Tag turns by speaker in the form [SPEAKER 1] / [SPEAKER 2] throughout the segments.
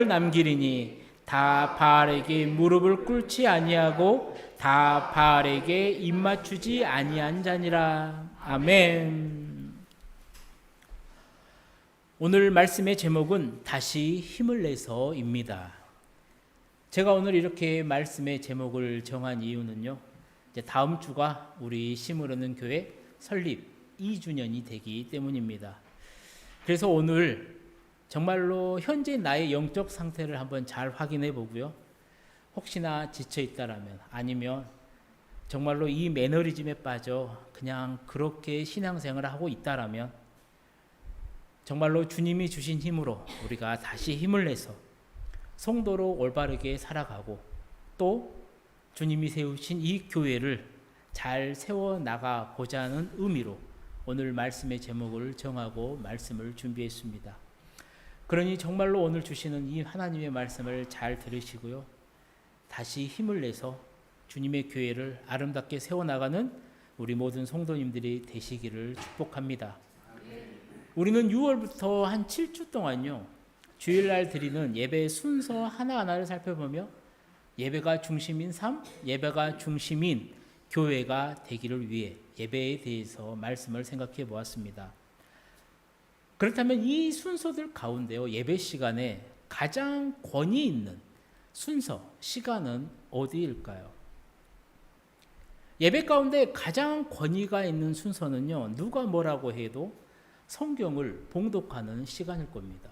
[SPEAKER 1] 남기리니 다 바알에게 무릎을 꿇지 아니하고 다 바알에게 입맞추지 아니한 자니라. 아멘. 오늘 말씀의 제목은 다시 힘을 내서입니다. 제가 오늘 이렇게 말씀의 제목을 정한 이유는요, 이제 다음 주가 우리 심으려는 교회 설립 2주년이 되기 때문입니다. 그래서 오늘 정말로 현재 나의 영적 상태를 한번 잘 확인해 보고요. 혹시나 지쳐 있다라면, 아니면 정말로 이 매너리즘에 빠져 그냥 그렇게 신앙생활을 하고 있다라면, 정말로 주님이 주신 힘으로 우리가 다시 힘을 내서 성도로 올바르게 살아가고, 또 주님이 세우신 이 교회를 잘 세워나가고자 하는 의미로 오늘 말씀의 제목을 정하고 말씀을 준비했습니다. 그러니 정말로 오늘 주시는 이 하나님의 말씀을 잘 들으시고요, 다시 힘을 내서 주님의 교회를 아름답게 세워나가는 우리 모든 성도님들이 되시기를 축복합니다. 우리는 6월부터 한 7주 동안요, 주일날 드리는 예배 순서 하나하나를 살펴보며 예배가 중심인 삶, 예배가 중심인 교회가 되기를 위해 예배에 대해서 말씀을 생각해 보았습니다. 그렇다면 이 순서들 가운데요, 예배 시간에 가장 권위 있는 순서, 시간은 어디일까요? 예배 가운데 가장 권위가 있는 순서는요, 누가 뭐라고 해도 성경을 봉독하는 시간일 겁니다.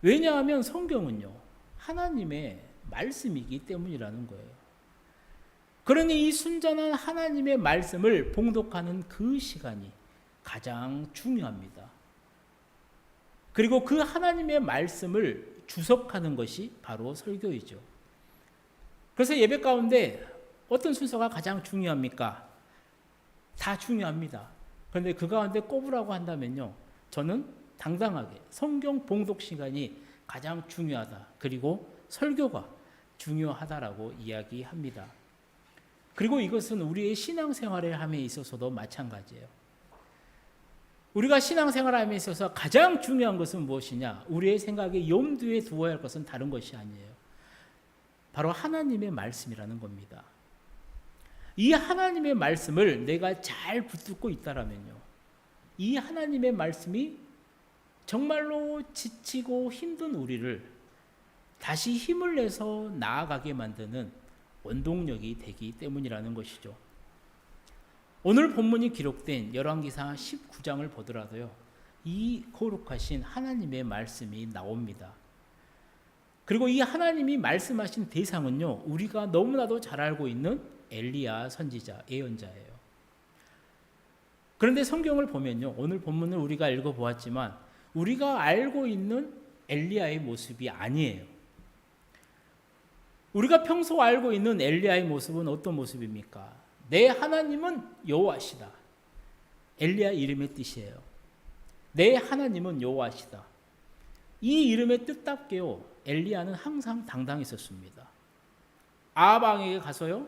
[SPEAKER 1] 왜냐하면 성경은요, 하나님의 말씀이기 때문이라는 거예요. 그러니 이 순전한 하나님의 말씀을 봉독하는 그 시간이 가장 중요합니다. 그리고 그 하나님의 말씀을 주석하는 것이 바로 설교이죠. 그래서 예배 가운데 어떤 순서가 가장 중요합니까? 다 중요합니다. 그런데 그 가운데 꼽으라고 한다면요, 저는 당당하게 성경 봉독 시간이 가장 중요하다, 그리고 설교가 중요하다라고 이야기합니다. 그리고 이것은 우리의 신앙생활을 함에 있어서도 마찬가지예요. 우리가 신앙생활을 함에 있어서 가장 중요한 것은 무엇이냐? 우리의 생각에 염두에 두어야 할 것은 다른 것이 아니에요. 바로 하나님의 말씀이라는 겁니다. 이 하나님의 말씀을 내가 잘 붙들고 있다라면요, 이 하나님의 말씀이 정말로 지치고 힘든 우리를 다시 힘을 내서 나아가게 만드는 원동력이 되기 때문이라는 것이죠. 오늘 본문이 기록된 열왕기상 19장을 보더라도요, 이 거룩하신 하나님의 말씀이 나옵니다. 그리고 이 하나님이 말씀하신 대상은요, 우리가 너무나도 잘 알고 있는 엘리야 선지자, 예언자예요. 그런데 성경을 보면요, 오늘 본문을 우리가 읽어보았지만 우리가 알고 있는 엘리야의 모습이 아니에요. 우리가 평소 알고 있는 엘리야의 모습은 어떤 모습입니까? 내 하나님은 여호와시다. 엘리야 이름의 뜻이에요. 내 하나님은 여호와시다. 이 이름의 뜻답게요, 엘리야는 항상 당당했었습니다. 아합왕에게 가서요,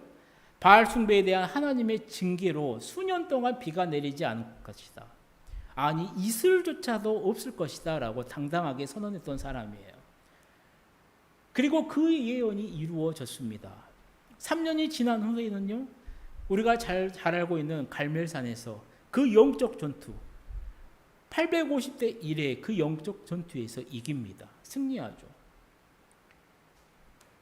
[SPEAKER 1] 바알 숭배에 대한 하나님의 징계로 수년 동안 비가 내리지 않을 것이다, 아니 이슬조차도 없을 것이다 라고 당당하게 선언했던 사람이에요. 그리고 그 예언이 이루어졌습니다. 3년이 지난 후에는요, 우리가 잘 알고 있는 갈멜산에서 그 영적 전투, 850대 1의 그 영적 전투에서 이깁니다. 승리하죠.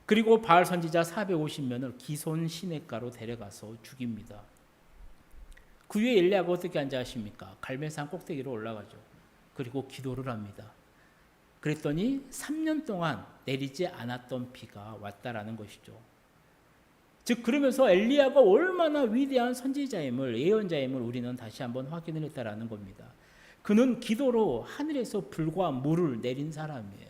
[SPEAKER 1] 그리고 바알 선지자 450명을 기손 시냇가로 데려가서 죽입니다. 그 위에 엘리야가 어떻게 앉아 하십니까? 갈멜산 꼭대기로 올라가죠. 그리고 기도를 합니다. 그랬더니 3년 동안 내리지 않았던 비가 왔다라는 것이죠. 즉 그러면서 엘리야가 얼마나 위대한 선지자임을, 예언자임을 우리는 다시 한번 확인을 했다라는 겁니다. 그는 기도로 하늘에서 불과 물을 내린 사람이에요.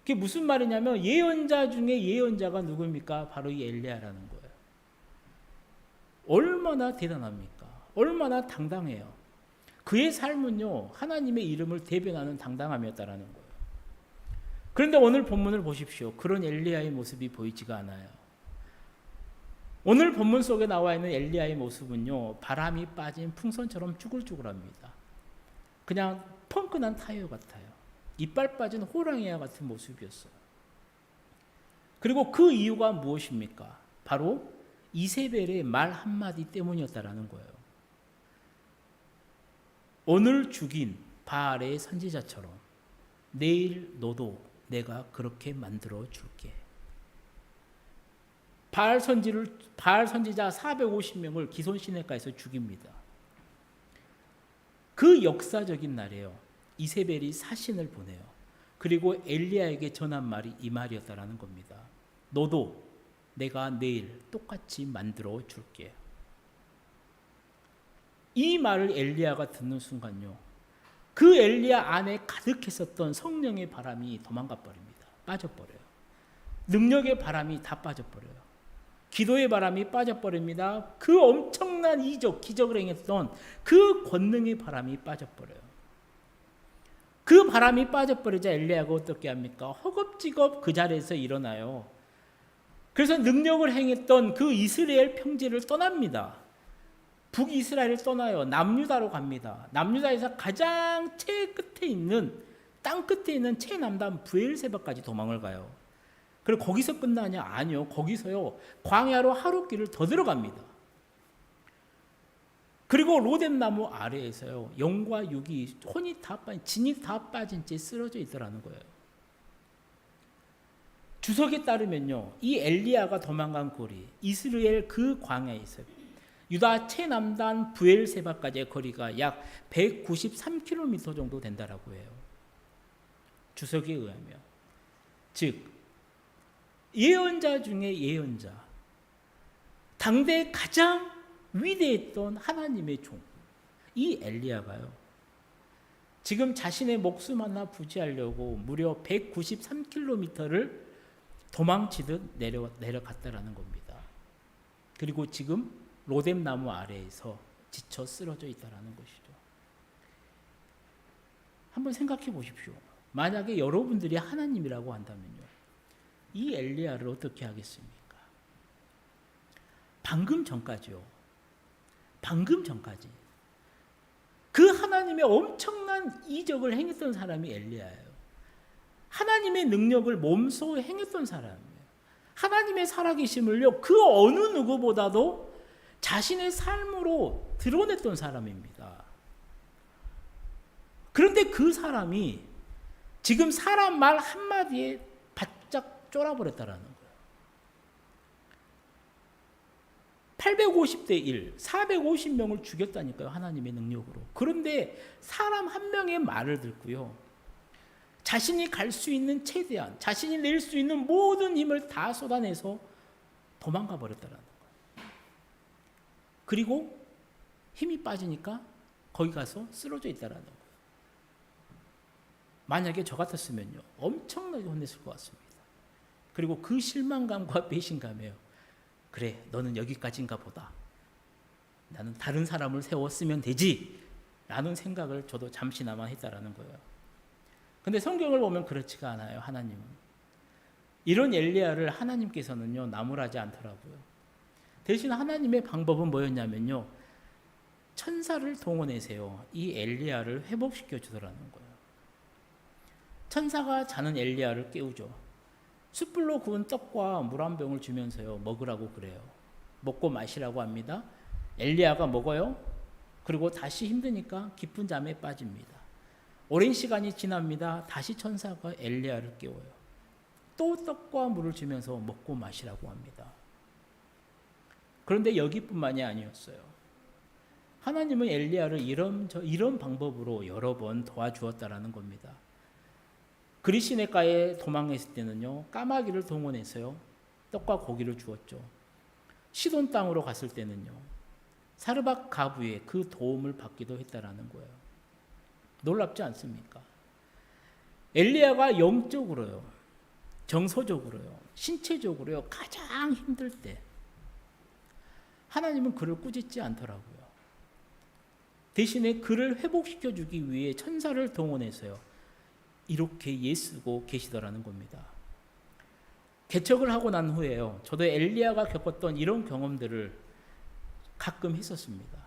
[SPEAKER 1] 그게 무슨 말이냐면 예언자 중에 예언자가 누구입니까? 바로 이 엘리야라는 거예요. 얼마나 대단합니까? 얼마나 당당해요. 그의 삶은요, 하나님의 이름을 대변하는 당당함이었다라는 거예요. 그런데 오늘 본문을 보십시오. 그런 엘리야의 모습이 보이지가 않아요. 오늘 본문 속에 나와 있는 엘리야의 모습은요, 바람이 빠진 풍선처럼 쭈글쭈글합니다. 그냥 펑크난 타이어 같아요. 이빨 빠진 호랑이와 같은 모습이었어요. 그리고 그 이유가 무엇입니까? 바로 이세벨의 말 한마디 때문이었다라는 거예요. 오늘 죽인 바알의 선지자처럼 내일 너도 내가 그렇게 만들어 줄게. 바알 선지자 450명을 기손 시내가에서 죽입니다. 그 역사적인 날에요. 이세벨이 사신을 보내요. 그리고 엘리야에게 전한 말이 이 말이었다라는 겁니다. 너도 내가 내일 똑같이 만들어 줄게. 이 말을 엘리야가 듣는 순간요, 그 엘리야 안에 가득했었던 성령의 바람이 도망가 버립니다. 빠져버려요. 능력의 바람이 다 빠져버려요. 기도의 바람이 빠져버립니다. 그 엄청난 이적, 기적을 행했던 그 권능의 바람이 빠져버려요. 그 바람이 빠져버리자 엘리야가 어떻게 합니까? 허겁지겁 그 자리에서 일어나요. 그래서 능력을 행했던 그 이스라엘 평지를 떠납니다. 북이스라엘을 떠나요. 남유다로 갑니다. 남유다에서 가장 땅 끝에 있는 최남단 브엘세바까지 도망을 가요. 그리고 거기서 끝나냐? 아니요. 거기서요, 광야로 하룻길을 더 들어갑니다. 그리고 로뎀나무 아래에서요, 영과 육이 혼이 다 빠진, 진이 다 빠진 채 쓰러져 있더라는 거예요. 주석에 따르면요, 이 엘리야가 도망간 거리, 이스라엘 그 광야에 있어요. 유다 최남단 브엘세바까지의 거리가 약 193km 정도 된다라고 해요. 주석에 의하면. 즉, 예언자 중에 예언자, 당대 가장 위대했던 하나님의 종, 이 엘리야가요, 지금 자신의 목숨 하나 부지하려고 무려 193km를 도망치듯 내려갔다라는 겁니다. 그리고 지금 로뎀나무 아래에서 지쳐 쓰러져 있다라는 것이죠. 한번 생각해 보십시오. 만약에 여러분들이 하나님이라고 한다면요, 이 엘리야를 어떻게 하겠습니까? 방금 전까지 그 하나님의 엄청난 이적을 행했던 사람이 엘리야예요. 하나님의 능력을 몸소 행했던 사람이에요. 하나님의 살아계심을요, 그 어느 누구보다도 자신의 삶으로 드러냈던 사람입니다. 그런데 그 사람이 지금 사람 말 한마디에 바짝 쫄아버렸다라는 거예요. 850대 1, 450명을 죽였다니까요, 하나님의 능력으로. 그런데 사람 한 명의 말을 듣고요, 자신이 갈 수 있는 최대한, 자신이 낼 수 있는 모든 힘을 다 쏟아내서 도망가 버렸다는 거예요. 그리고 힘이 빠지니까 거기 가서 쓰러져 있다는 거예요. 만약에 저 같았으면요, 엄청나게 혼냈을 것 같습니다. 그리고 그 실망감과 배신감이에요. 그래, 너는 여기까지인가 보다. 나는 다른 사람을 세웠으면 되지 라는 생각을 저도 잠시나마 했다라는 거예요. 근데 성경을 보면 그렇지가 않아요. 하나님은 이런 엘리야를 하나님께서는요, 나무라지 않더라고요. 대신 하나님의 방법은 뭐였냐면요, 천사를 동원해서요, 이 엘리야를 회복시켜 주더라는 거예요. 천사가 자는 엘리야를 깨우죠. 숯불로 구운 떡과 물 한 병을 주면서요, 먹으라고 그래요. 먹고 마시라고 합니다. 엘리야가 먹어요. 그리고 다시 힘드니까 깊은 잠에 빠집니다. 오랜 시간이 지납니다. 다시 천사가 엘리야를 깨워요. 또 떡과 물을 주면서 먹고 마시라고 합니다. 그런데 여기뿐만이 아니었어요. 하나님은 엘리야를 이런 방법으로 여러 번 도와주었다라는 겁니다. 그리시네가에 도망했을 때는요, 까마귀를 동원해서요, 떡과 고기를 주었죠. 시돈 땅으로 갔을 때는요, 사르밧 가부의 그 도움을 받기도 했다라는 거예요. 놀랍지 않습니까? 엘리야가 영적으로요, 정서적으로요, 신체적으로요, 가장 힘들 때 하나님은 그를 꾸짖지 않더라고요. 대신에 그를 회복시켜 주기 위해 천사를 동원해서요, 이렇게 예쓰고 계시더라는 겁니다. 개척을 하고 난 후에요, 저도 엘리야가 겪었던 이런 경험들을 가끔 했었습니다.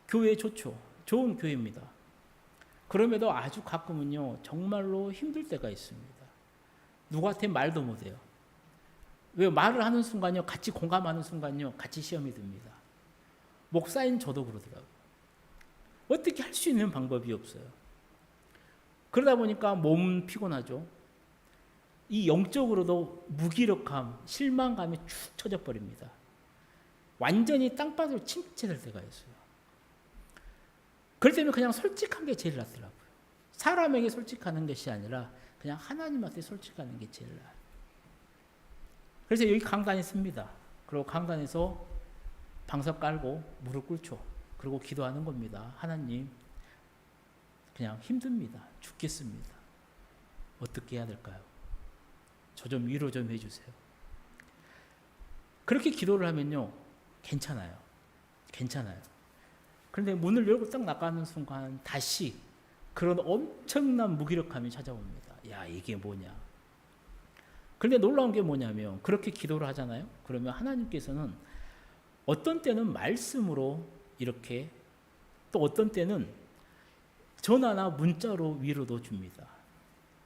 [SPEAKER 1] 교회 좋죠. 좋은 교회입니다. 그럼에도 아주 가끔은요, 정말로 힘들 때가 있습니다. 누구한테 말도 못해요. 왜 말을 하는 순간요, 같이 공감하는 순간요, 같이 시험이 듭니다. 목사인 저도 그러더라고요. 어떻게 할 수 있는 방법이 없어요. 그러다 보니까 몸은 피곤하죠. 이 영적으로도 무기력함, 실망감이 축 처져 버립니다. 완전히 땅바닥으로 침체될 때가 있어요. 그럴 때는 그냥 솔직한 게 제일 낫더라고요. 사람에게 솔직하는 것이 아니라 그냥 하나님한테 솔직하는 게 제일 나아요. 그래서 여기 강단이 씁니다. 그리고 강단에서 방석 깔고 무릎 꿇죠. 그리고 기도하는 겁니다. 하나님, 그냥 힘듭니다. 죽겠습니다. 어떻게 해야 될까요? 저 좀 위로 좀 해주세요. 그렇게 기도를 하면요, 괜찮아요. 괜찮아요. 그런데 문을 열고 딱 나가는 순간 다시 그런 엄청난 무기력함이 찾아옵니다. 야, 이게 뭐냐. 그런데 놀라운 게 뭐냐면 그렇게 기도를 하잖아요. 그러면 하나님께서는 어떤 때는 말씀으로 이렇게, 또 어떤 때는 전화나 문자로 위로도 줍니다.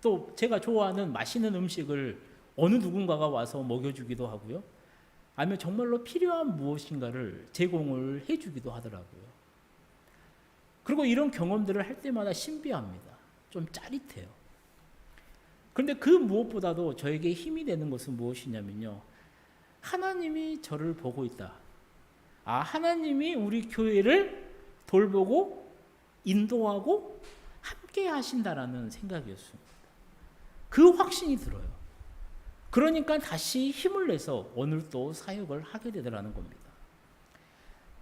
[SPEAKER 1] 또 제가 좋아하는 맛있는 음식을 어느 누군가가 와서 먹여주기도 하고요. 아니면 정말로 필요한 무엇인가를 제공을 해주기도 하더라고요. 그리고 이런 경험들을 할 때마다 신비합니다. 좀 짜릿해요. 그런데 그 무엇보다도 저에게 힘이 되는 것은 무엇이냐면요, 하나님이 저를 보고 있다. 하나님이 우리 교회를 돌보고 인도하고 함께 하신다라는 생각이었습니다. 그 확신이 들어요. 그러니까 다시 힘을 내서 오늘 또 사역을 하게 되더라는 겁니다.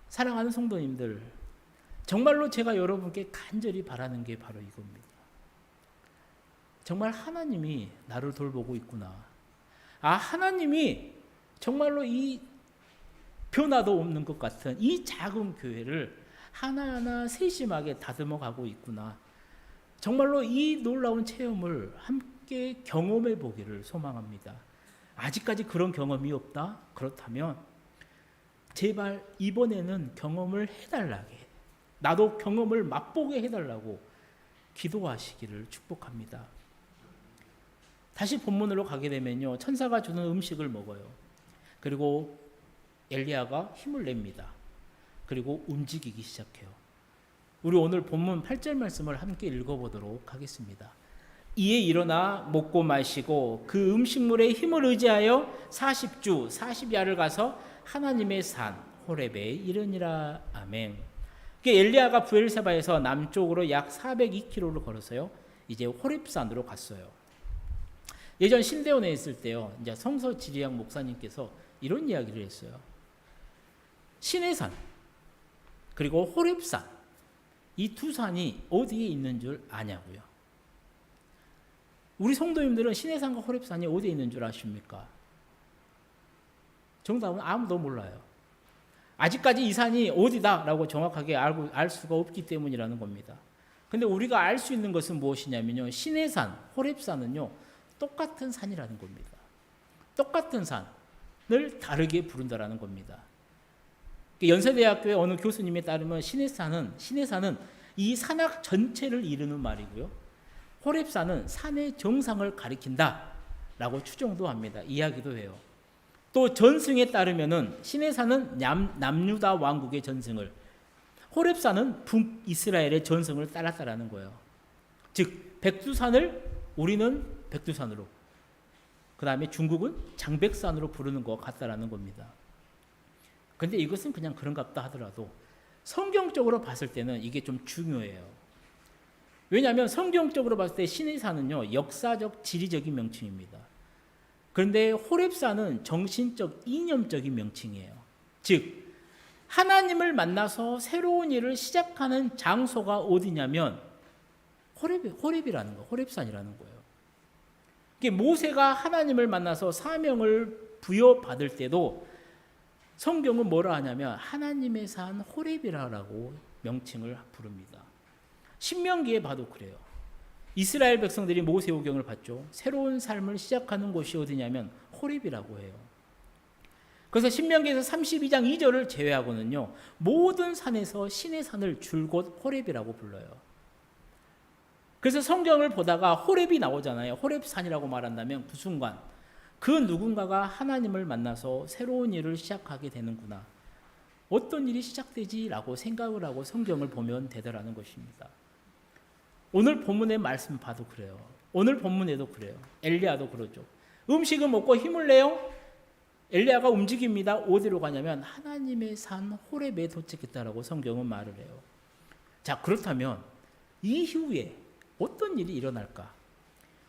[SPEAKER 1] 사랑하는 성도님들, 정말로 제가 여러분께 간절히 바라는 게 바로 이겁니다. 정말 하나님이 나를 돌보고 있구나. 하나님이 정말로 이 변화도 없는 것 같은 이 작은 교회를 하나하나 세심하게 다듬어 가고 있구나. 정말로 이 놀라운 체험을 함께 경험해 보기를 소망합니다. 아직까지 그런 경험이 없다? 그렇다면 제발 이번에는 경험을 해달라게, 나도 경험을 맛보게 해달라고 기도하시기를 축복합니다. 다시 본문으로 가게 되면요, 천사가 주는 음식을 먹어요. 그리고 엘리야가 힘을 냅니다. 그리고 움직이기 시작해요. 우리 오늘 본문 8절 말씀을 함께 읽어보도록 하겠습니다. 이에 일어나 먹고 마시고 그 음식물의 힘을 의지하여 40주 40야를 가서 하나님의 산 호렙에 이르니라. 아멘. 엘리야가 브엘세바에서 남쪽으로 약 402km를 걸어서요, 이제 호렙산으로 갔어요. 예전 신대원에 있을 때요, 이제 성서 지리학 목사님께서 이런 이야기를 했어요. 시내산 그리고 호렙산, 이 두 산이 어디에 있는 줄 아냐고요. 우리 성도님들은 시내산과 호렙산이 어디에 있는 줄 아십니까? 정답은 아무도 몰라요. 아직까지 이 산이 어디다라고 정확하게 알 수가 없기 때문이라는 겁니다. 근데 우리가 알 수 있는 것은 무엇이냐면요, 시내산, 호렙산은요, 똑같은 산이라는 겁니다. 똑같은 산을 다르게 부른다라는 겁니다. 연세대학교의 어느 교수님에 따르면 시내산은 이 산악 전체를 이루는 말이고요, 호렙산은 산의 정상을 가리킨다라고 추정도 합니다. 이야기도 해요. 또 전승에 따르면은 시내산은 남유다 왕국의 전승을, 호렙산은 북이스라엘의 전승을 따랐다라는 거예요. 즉 백두산을 우리는 백두산으로, 그 다음에 중국은 장백산으로 부르는 것 같다라는 겁니다. 그런데 이것은 그냥 그런갑다 하더라도 성경적으로 봤을 때는 이게 좀 중요해요. 왜냐하면 성경적으로 봤을 때 시내산은요, 역사적 지리적인 명칭입니다. 그런데 호렙산은 정신적 이념적인 명칭이에요. 즉 하나님을 만나서 새로운 일을 시작하는 장소가 어디냐면 호렙이라는 거, 호렙산이라는 거예요. 모세가 하나님을 만나서 사명을 부여받을 때도 성경은 뭐라 하냐면 하나님의 산 호렙이라고 명칭을 부릅니다. 신명기에 봐도 그래요. 이스라엘 백성들이 모세오경을 받죠. 새로운 삶을 시작하는 곳이 어디냐면 호렙이라고 해요. 그래서 신명기에서 32장 2절을 제외하고는요, 모든 산에서 신의 산을 줄곧 호렙이라고 불러요. 그래서 성경을 보다가 호렙이 나오잖아요. 호렙산이라고 말한다면 그 순간 그 누군가가 하나님을 만나서 새로운 일을 시작하게 되는구나. 어떤 일이 시작되지라고 생각을 하고 성경을 보면 되더라는 것입니다. 오늘 본문의 말씀 봐도 그래요. 오늘 본문에도 그래요. 엘리야도 그러죠. 음식을 먹고 힘을 내요. 엘리야가 움직입니다. 어디로 가냐면 하나님의 산 호렙에 도착했다라고 성경은 말을 해요. 자, 그렇다면 이후에 어떤 일이 일어날까?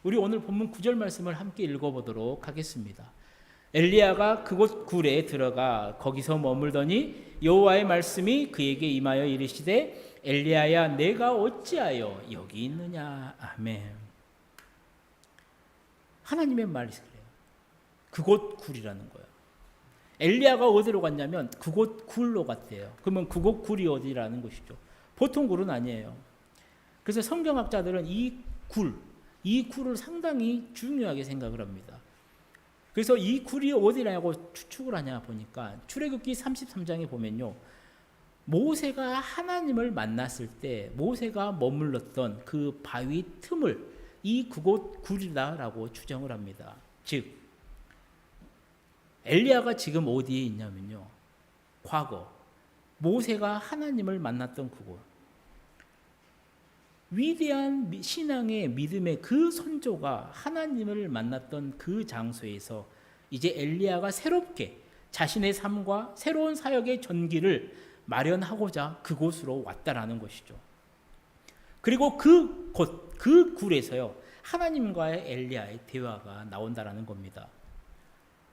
[SPEAKER 1] 우리 오늘 본문 9절 말씀을 함께 읽어보도록 하겠습니다. 엘리야가 그곳 굴에 들어가 거기서 머물더니 여호와의 말씀이 그에게 임하여 이르시되 엘리야야 내가 어찌하여 여기 있느냐. 아멘. 하나님의 말이 그래요. 그곳 굴이라는 거예요. 엘리야가 어디로 갔냐면 그곳 굴로 갔대요. 그러면 그곳 굴이 어디라는 것이죠. 보통 굴은 아니에요. 그래서 성경학자들은 이 굴을 상당히 중요하게 생각을 합니다. 그래서 이 굴이 어디라고 추측을 하냐 보니까 출애굽기 33장에 보면요. 모세가 하나님을 만났을 때 모세가 머물렀던 그 바위 틈을 이 그곳 굴이다라고 추정을 합니다. 즉 엘리야가 지금 어디에 있냐면요. 과거 모세가 하나님을 만났던 그곳. 위대한 신앙의 믿음의 그 선조가 하나님을 만났던 그 장소에서 이제 엘리야가 새롭게 자신의 삶과 새로운 사역의 전기를 마련하고자 그곳으로 왔다라는 것이죠. 그리고 그 굴에서요. 하나님과의 엘리야의 대화가 나온다라는 겁니다.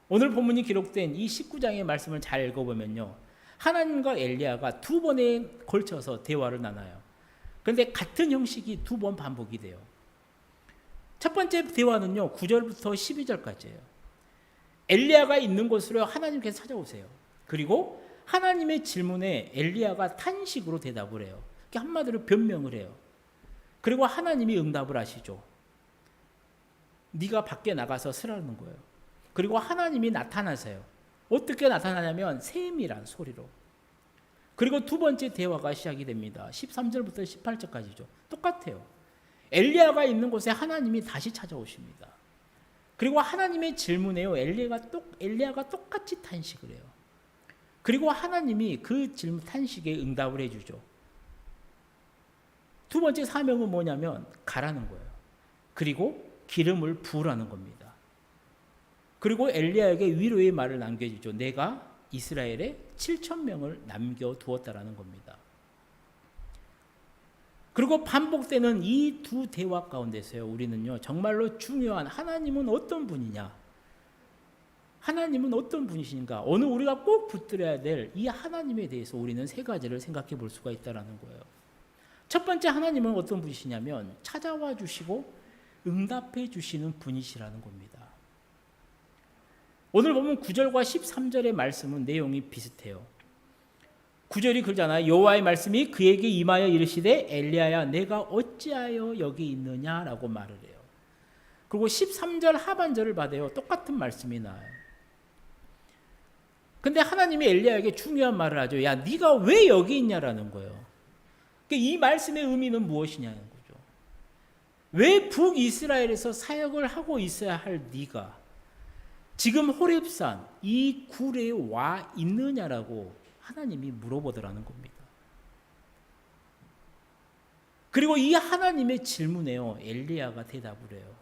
[SPEAKER 1] 오늘 본문이 기록된 이 19장의 말씀을 잘 읽어보면요. 하나님과 엘리야가 두 번에 걸쳐서 대화를 나눠요. 그런데 같은 형식이 두 번 반복이 돼요. 첫 번째 대화는요. 9절부터 12절까지예요. 엘리야가 있는 곳으로 하나님께서 찾아오세요. 그리고 하나님의 질문에 엘리야가 탄식으로 대답을 해요. 한마디로 변명을 해요. 그리고 하나님이 응답을 하시죠. 네가 밖에 나가서 쓰라는 거예요. 그리고 하나님이 나타나세요. 어떻게 나타나냐면 세미란 소리로. 그리고 두 번째 대화가 시작이 됩니다. 13절부터 18절까지죠. 똑같아요. 엘리야가 있는 곳에 하나님이 다시 찾아오십니다. 그리고 하나님의 질문에요. 엘리야가 똑같이 탄식을 해요. 그리고 하나님이 그 질문 탄식에 응답을 해주죠. 두 번째 사명은 뭐냐면 가라는 거예요. 그리고 기름을 부으라는 겁니다. 그리고 엘리야에게 위로의 말을 남겨주죠. 내가 이스라엘에 7,000명을 남겨두었다라는 겁니다. 그리고 반복되는 이 두 대화 가운데서요. 우리는요. 정말로 중요한 하나님은 어떤 분이냐. 하나님은 어떤 분이신가. 오늘 우리가 꼭 붙들어야 될 이 하나님에 대해서 우리는 세 가지를 생각해 볼 수가 있다는 거예요. 첫 번째 하나님은 어떤 분이시냐면 찾아와 주시고 응답해 주시는 분이시라는 겁니다. 오늘 보면 9절과 13절의 말씀은 내용이 비슷해요. 9절이 그러잖아요. 여호와의 말씀이 그에게 임하여 이르시되 엘리야야 내가 어찌하여 여기 있느냐라고 말을 해요. 그리고 13절 하반절을 받아요. 똑같은 말씀이 나와요. 근데 하나님이 엘리야에게 중요한 말을 하죠. 야 네가 왜 여기 있냐라는 거예요. 이 말씀의 의미는 무엇이냐는 거죠. 왜 북이스라엘에서 사역을 하고 있어야 할 네가 지금 호렙산 이 굴에 와 있느냐라고 하나님이 물어보더라는 겁니다. 그리고 이 하나님의 질문에요. 엘리야가 대답을 해요.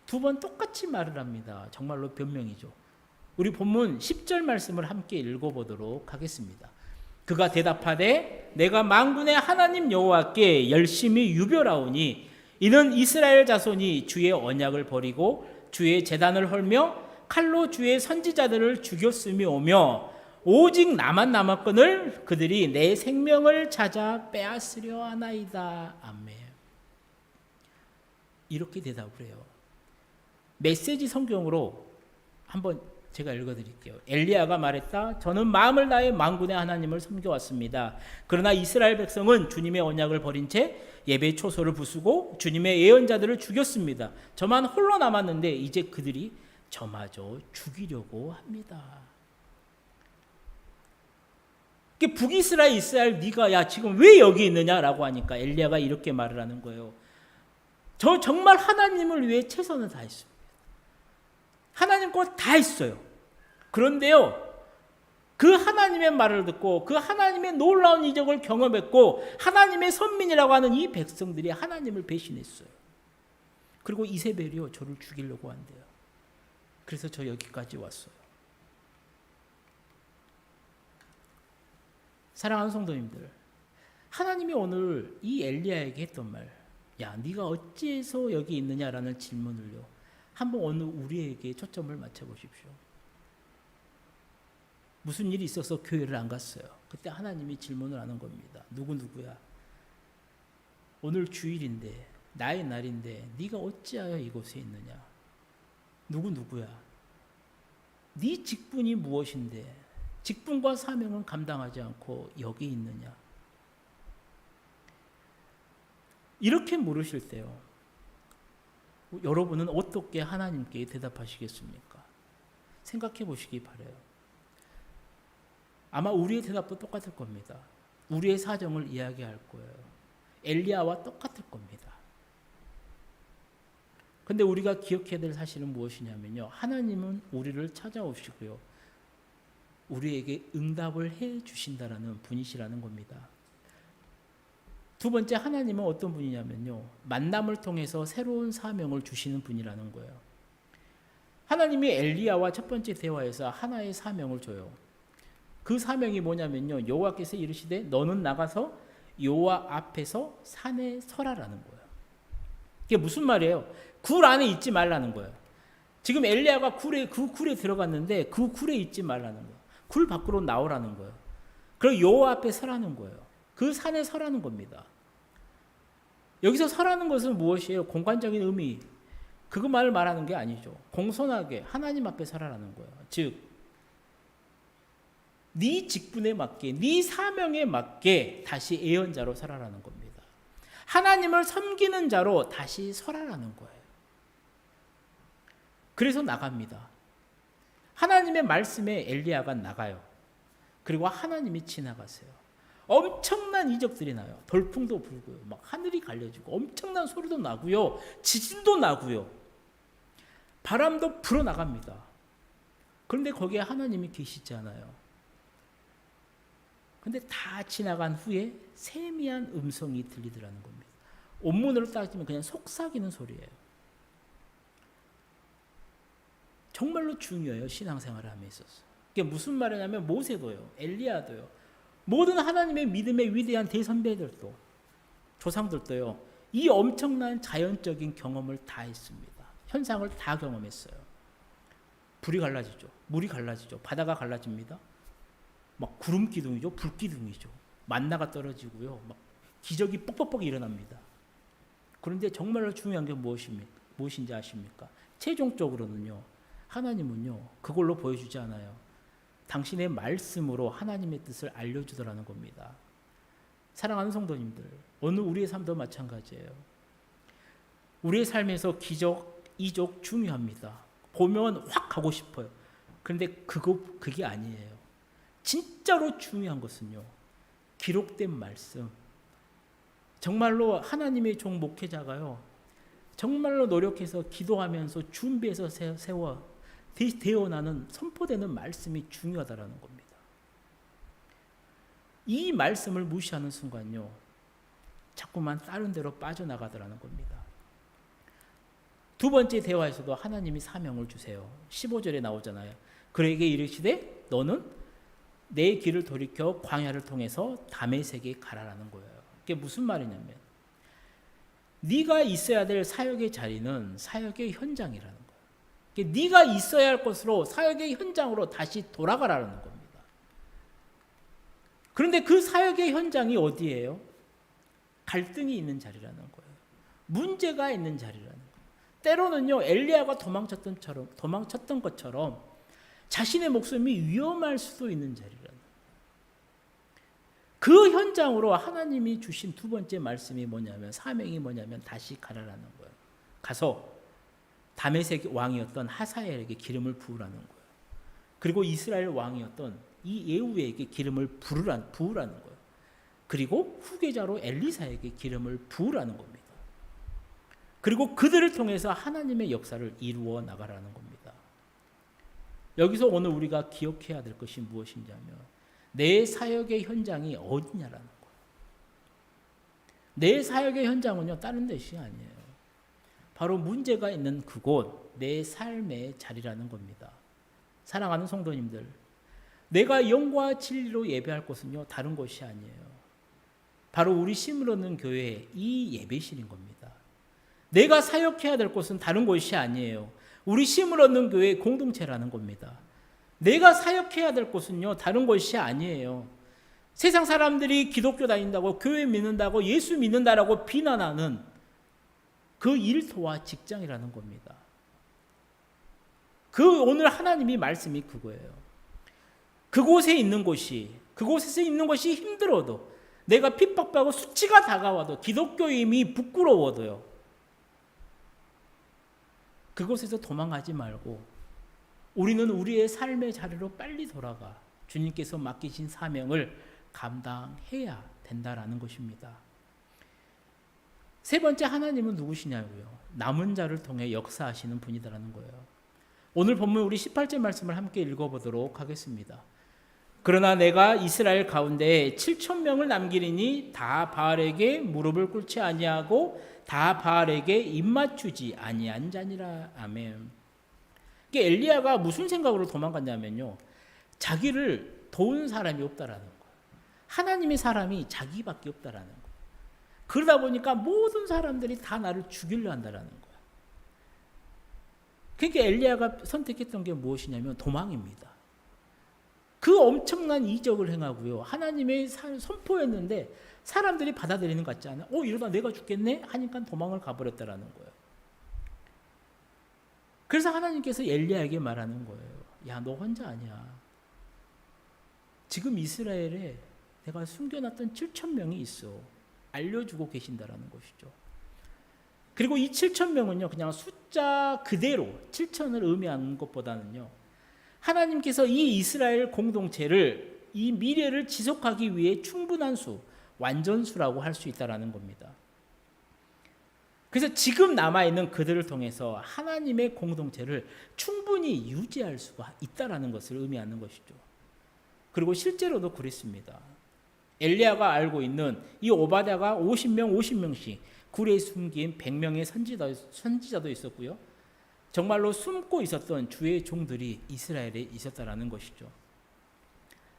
[SPEAKER 1] 두 번 똑같이 말을 합니다. 정말로 변명이죠. 우리 본문 10절 말씀을 함께 읽어보도록 하겠습니다. 그가 대답하되 내가 만군의 하나님 여호와께 열심히 유별하오니 이는 이스라엘 자손이 주의 언약을 버리고 주의 제단을 헐며 칼로 주의 선지자들을 죽였음이오며 오직 나만 남았거늘 그들이 내 생명을 찾아 빼앗으려 하나이다. 아멘. 이렇게 대답을 해요. 메시지 성경으로 한번 제가 읽어드릴게요. 엘리야가 말했다. 저는 마음을 다해 만군의 하나님을 섬겨왔습니다. 그러나 이스라엘 백성은 주님의 언약을 버린 채 예배 초소를 부수고 주님의 예언자들을 죽였습니다. 저만 홀로 남았는데 이제 그들이 저마저 죽이려고 합니다. 북이스라엘 이스라엘 네가 야 지금 왜 여기 있느냐라고 하니까 엘리야가 이렇게 말을 하는 거예요. 저 정말 하나님을 위해 최선을 다했습니다. 하나님 것 다 했어요. 그런데요, 그 하나님의 말을 듣고 그 하나님의 놀라운 이적을 경험했고 하나님의 선민이라고 하는 이 백성들이 하나님을 배신했어요. 그리고 이세벨이요, 저를 죽이려고 한대요. 그래서 저 여기까지 왔어요. 사랑하는 성도님들, 하나님이 오늘 이 엘리야에게 했던 말, 야, 네가 어찌해서 여기 있느냐라는 질문을요, 한번 오늘 우리에게 초점을 맞춰보십시오. 무슨 일이 있어서 교회를 안 갔어요. 그때 하나님이 질문을 하는 겁니다. 누구야? 오늘 주일인데, 나의 날인데 네가 어찌하여 이곳에 있느냐? 누구야? 네 직분이 무엇인데 직분과 사명은 감당하지 않고 여기 있느냐? 이렇게 물으실 때요, 여러분은 어떻게 하나님께 대답하시겠습니까? 생각해 보시기 바라요. 아마 우리의 대답도 똑같을 겁니다. 우리의 사정을 이야기할 거예요. 엘리야와 똑같을 겁니다. 근데 우리가 기억해야 될 사실은 무엇이냐면요, 하나님은 우리를 찾아오시고요, 우리에게 응답을 해 주신다라는 분이시라는 겁니다. 두 번째, 하나님은 어떤 분이냐면요, 만남을 통해서 새로운 사명을 주시는 분이라는 거예요. 하나님이 엘리야와 첫 번째 대화에서 하나의 사명을 줘요. 그 사명이 뭐냐면요, 여호와께서 이르시되 너는 나가서 여호와 앞에서 산에 서라라는 거예요. 이게 무슨 말이에요? 굴 안에 있지 말라는 거예요. 지금 엘리야가 그 굴에 들어갔는데 그 굴에 있지 말라는 거예요. 굴 밖으로 나오라는 거예요. 그리고 여호와 앞에 서라는 거예요. 그 산에 서라는 겁니다. 여기서 서라는 것은 무엇이에요? 공간적인 의미, 그것만을 말하는 게 아니죠. 공손하게 하나님 앞에 서라라는 거예요. 즉, 네 직분에 맞게, 네 사명에 맞게 다시 예언자로 서라라는 겁니다. 하나님을 섬기는 자로 다시 서라라는 거예요. 그래서 나갑니다. 하나님의 말씀에 엘리야가 나가요. 그리고 하나님이 지나가세요. 엄청난 이적들이 나요. 돌풍도 불고요, 막 하늘이 갈려지고 엄청난 소리도 나고요, 지진도 나고요, 바람도 불어나갑니다. 그런데 거기에 하나님이 계시지 않아요. 근데 다 지나간 후에 세미한 음성이 들리더라는 겁니다. 원문으로 따지면 그냥 속삭이는 소리예요. 정말로 중요해요, 신앙생활을 함에 있어서. 이게 무슨 말이냐면 모세도요, 엘리야도요, 모든 하나님의 믿음의 위대한 대선배들도, 조상들도요, 이 엄청난 자연적인 경험을 다 했습니다. 현상을 다 경험했어요. 불이 갈라지죠, 물이 갈라지죠, 바다가 갈라집니다. 막 구름 기둥이죠, 불 기둥이죠, 만나가 떨어지고요, 막 기적이 뻑뻑뻑 일어납니다. 그런데 정말로 중요한 게 무엇인지 아십니까? 최종적으로는요, 하나님은요, 그걸로 보여주지 않아요. 당신의 말씀으로 하나님의 뜻을 알려주더라는 겁니다. 사랑하는 성도님들, 오늘 우리의 삶도 마찬가지예요. 우리의 삶에서 기적, 이적 중요합니다. 보면 확 가고 싶어요. 그런데 그게 아니에요. 진짜로 중요한 것은요, 기록된 말씀. 정말로 하나님의 종 목회자가요, 정말로 노력해서 기도하면서 준비해서 되어나는 선포되는 말씀이 중요하다라는 겁니다. 이 말씀을 무시하는 순간요, 자꾸만 다른 데로 빠져나가더라는 겁니다. 두 번째 대화에서도 하나님이 사명을 주세요. 15절에 나오잖아요. 그에게 이르시되 너는 내 길을 돌이켜 광야를 통해서 다메섹에 가라라는 거예요. 이게 무슨 말이냐면, 네가 있어야 될 사역의 자리는 사역의 현장이라는 거예요. 네가 있어야 할 곳으로, 사역의 현장으로 다시 돌아가라는 겁니다. 그런데 그 사역의 현장이 어디예요? 갈등이 있는 자리라는 거예요. 문제가 있는 자리라는 거예요. 때로는요, 엘리야가 도망쳤던 것처럼 자신의 목숨이 위험할 수도 있는 자리라는 거예요. 그 현장으로 하나님이 주신 두 번째 말씀이 뭐냐면, 사명이 뭐냐면 다시 가라라는 거예요. 가서 다메섹 왕이었던 하사엘에게 기름을 부으라는 거예요. 그리고 이스라엘 왕이었던 이 예후에게 기름을 부으라는 거예요. 그리고 후계자로 엘리사에게 기름을 부으라는 겁니다. 그리고 그들을 통해서 하나님의 역사를 이루어 나가라는 겁니다. 여기서 오늘 우리가 기억해야 될 것이 무엇인지 하면 내 사역의 현장이 어디냐라는 거예요. 내 사역의 현장은요, 다른 데이 아니에요. 바로 문제가 있는 그곳, 내 삶의 자리라는 겁니다. 사랑하는 성도님들, 내가 영과 진리로 예배할 곳은요, 다른 곳이 아니에요. 바로 우리 심을 얻는 교회의 이 예배실인 겁니다. 내가 사역해야 될 곳은 다른 곳이 아니에요. 우리 심을 얻는 교회의 공동체라는 겁니다. 내가 사역해야 될 곳은요, 다른 곳이 아니에요. 세상 사람들이 기독교 다닌다고, 교회 믿는다고, 예수 믿는다라고 비난하는 그 일터와 직장이라는 겁니다. 그 오늘 하나님이 말씀이 그거예요. 그곳에 있는 곳이, 그곳에서 있는 것이 힘들어도, 내가 핍박받고 수치가 다가와도, 기독교임이 부끄러워도요, 그곳에서 도망가지 말고 우리는 우리의 삶의 자리로 빨리 돌아가 주님께서 맡기신 사명을 감당해야 된다라는 것입니다. 세 번째, 하나님은 누구시냐고요? 남은 자를 통해 역사하시는 분이다라는 거예요. 오늘 본문 우리 18절 말씀을 함께 읽어보도록 하겠습니다. 그러나 내가 이스라엘 가운데 7,000명을 남기리니 다 바알에게 무릎을 꿇지 아니하고 다 바알에게 입맞추지 아니한 자니라. 아멘. 엘리야가 무슨 생각으로 도망갔냐면요, 자기를 도운 사람이 없다라는 거예요. 하나님의 사람이 자기밖에 없다라는 거예요. 그러다 보니까 모든 사람들이 다 나를 죽이려 한다라는 거예요. 그러니까 엘리야가 선택했던 게 무엇이냐면 도망입니다. 그 엄청난 이적을 행하고요, 하나님의 선포했는데 사람들이 받아들이는 것 같지 않아요? 이러다 내가 죽겠네? 하니까 도망을 가버렸다라는 거예요. 그래서 하나님께서 엘리야에게 말하는 거예요. 야, 너 혼자 아니야. 지금 이스라엘에 내가 숨겨놨던 7,000명이 있어. 알려주고 계신다라는 것이죠. 그리고 이 7,000명은요, 그냥 숫자 그대로 7,000을 의미하는 것보다는요, 하나님께서 이 이스라엘 공동체를, 이 미래를 지속하기 위해 충분한 수, 완전수라고 할 수 있다라는 겁니다. 그래서 지금 남아있는 그들을 통해서 하나님의 공동체를 충분히 유지할 수가 있다라는 것을 의미하는 것이죠. 그리고 실제로도 그랬습니다. 엘리야가 알고 있는 이 오바댜가 50명씩 굴에 숨긴 100명의 선지자도 있었고요, 정말로 숨고 있었던 주의 종들이 이스라엘에 있었다라는 것이죠.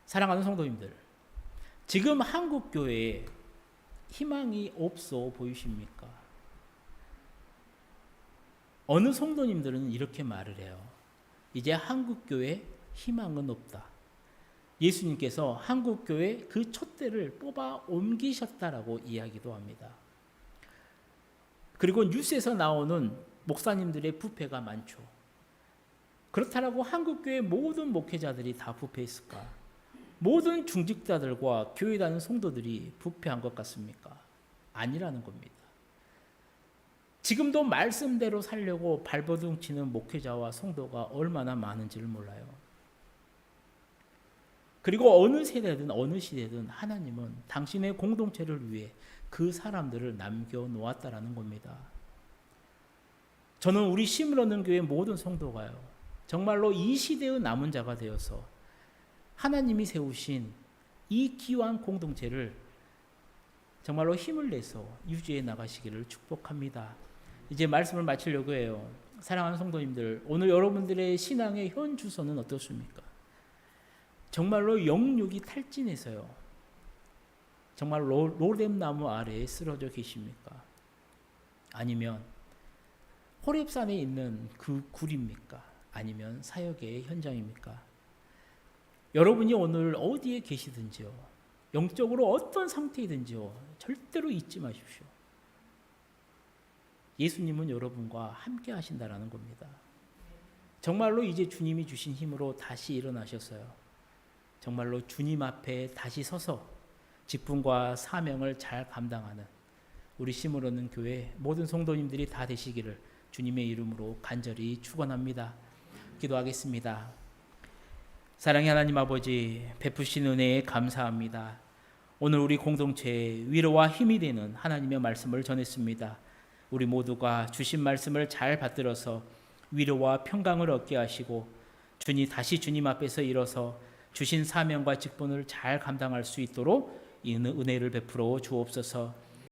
[SPEAKER 1] 사랑하는 성도님들, 지금 한국 교회에 희망이 없어 보이십니까? 어느 성도님들은 이렇게 말을 해요. 이제 한국 교회에 희망은 없다. 예수님께서 한국 교회 그 촛대를 뽑아 옮기셨다라고 이야기도 합니다. 그리고 뉴스에서 나오는 목사님들의 부패가 많죠. 그렇다라고 한국 교회 모든 목회자들이 다 부패했을까? 모든 중직자들과 교회 다니는 성도들이 부패한 것 같습니까? 아니라는 겁니다. 지금도 말씀대로 살려고 발버둥 치는 목회자와 성도가 얼마나 많은지를 몰라요. 그리고 어느 세대든 어느 시대든 하나님은 당신의 공동체를 위해 그 사람들을 남겨놓았다라는 겁니다. 저는 우리 심을 얻는 교회 모든 성도가요, 정말로 이 시대의 남은 자가 되어서 하나님이 세우신 이 귀한 공동체를 정말로 힘을 내서 유지해 나가시기를 축복합니다. 이제 말씀을 마치려고 해요. 사랑하는 성도님들, 오늘 여러분들의 신앙의 현 주소는 어떻습니까? 정말로 영육이 탈진해서요, 정말 로뎀나무 아래에 쓰러져 계십니까? 아니면 호렙산에 있는 그 굴입니까? 아니면 사역의 현장입니까? 여러분이 오늘 어디에 계시든지요, 영적으로 어떤 상태이든지요, 절대로 잊지 마십시오. 예수님은 여러분과 함께 하신다라는 겁니다. 정말로 이제 주님이 주신 힘으로 다시 일어나셨어요. 정말로 주님 앞에 다시 서서 직분과 사명을 잘 감당하는 우리 심을 얻는 교회 모든 성도님들이 다 되시기를 주님의 이름으로 간절히 축원합니다. 기도하겠습니다. 사랑의 하나님 아버지, 베푸신 은혜에 감사합니다. 오늘 우리 공동체에 위로와 힘이 되는 하나님의 말씀을 전했습니다. 우리 모두가 주신 말씀을 잘 받들어서 위로와 평강을 얻게 하시고 다시 주님 앞에서 일어서 주신 사명과 직분을 잘 감당할 수 있도록 이 은혜를 베풀어 주옵소서.